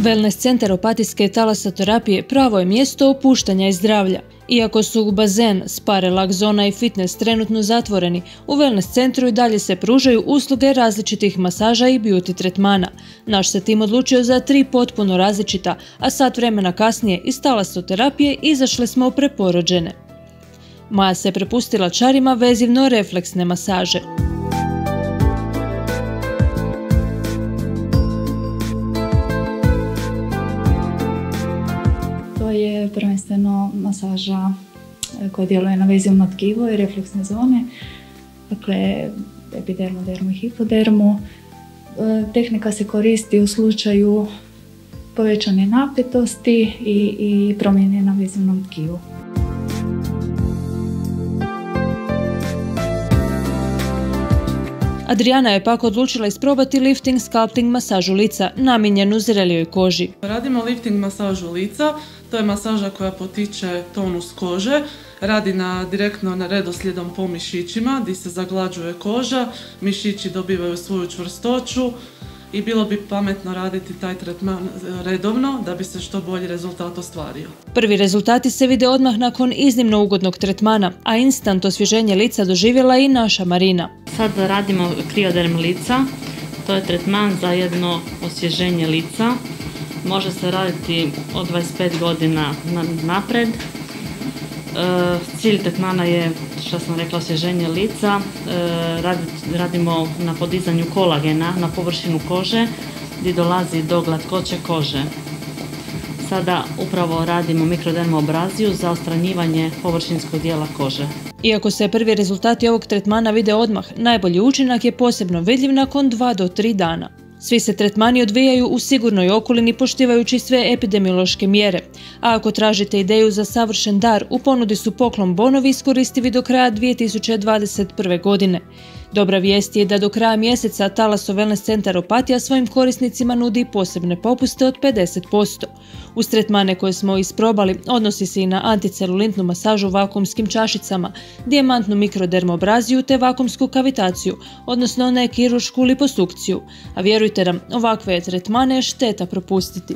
Wellness centar opatijske talasoterapije pravo je mjesto opuštanja i zdravlja. Iako su bazen, spa, relaks zona i fitness trenutno zatvoreni, u Wellness centru i dalje se pružaju usluge različitih masaža i beauty tretmana. Naš se tim odlučio za 3 potpuno različita, a sat vremena kasnije iz talasoterapije izašle smo preporođene. Maja se prepustila čarima vezivno-refleksne masaže. To je prvenstveno masaža koja djeluje na vezivno tkivo i refleksne zone, dakle epidermu, dermu i hipodermu. Tehnika se koristi u slučaju povećane napetosti i promjene na vezivnom tkivu. Adriana je pak odlučila isprobati lifting sculpting masažu lica namijenjenu zrelijoj koži. Radimo lifting masažu lica, to je masaža koja potiče tonus kože, radi direktno na redoslijedom po mišićima gdje se zaglađuje koža, mišići dobivaju svoju čvrstoću i bilo bi pametno raditi taj tretman redovno da bi se što bolji rezultat ostvario. Prvi rezultati se vide odmah nakon iznimno ugodnog tretmana, a instant osvježenje lica doživjela i naša Marina. Sad radimo krioderm lica, to je tretman za jedno osvježenje lica. Može se raditi od 25 godina napred. Cilj tretmana je, što sam rekla, osvježenje lica. Radimo na podizanju kolagena na površinu kože gdje dolazi do glatkoće kože. Sada upravo radimo mikrodermoabraziju za odstranjivanje površinskog dijela kože. Iako se prvi rezultati ovog tretmana vide odmah, najbolji učinak je posebno vidljiv nakon 2 do 3 dana. Svi se tretmani odvijaju u sigurnoj okolini poštivajući sve epidemiološke mjere, a ako tražite ideju za savršen dar, u ponudi su poklon bonovi iskoristivi do kraja 2021. godine. Dobra vijest je da do kraja mjeseca Talaso Wellness centar Opatija svojim korisnicima nudi posebne popuste od 50%. Uz tretmane koje smo isprobali odnosi se i na anticelulitnu masažu vakuumskim čašicama, dijamantnu mikrodermoabraziju te vakuumsku kavitaciju, odnosno ne kiruršku liposukciju. A vjerujte nam, ovakve tretmane je šteta propustiti.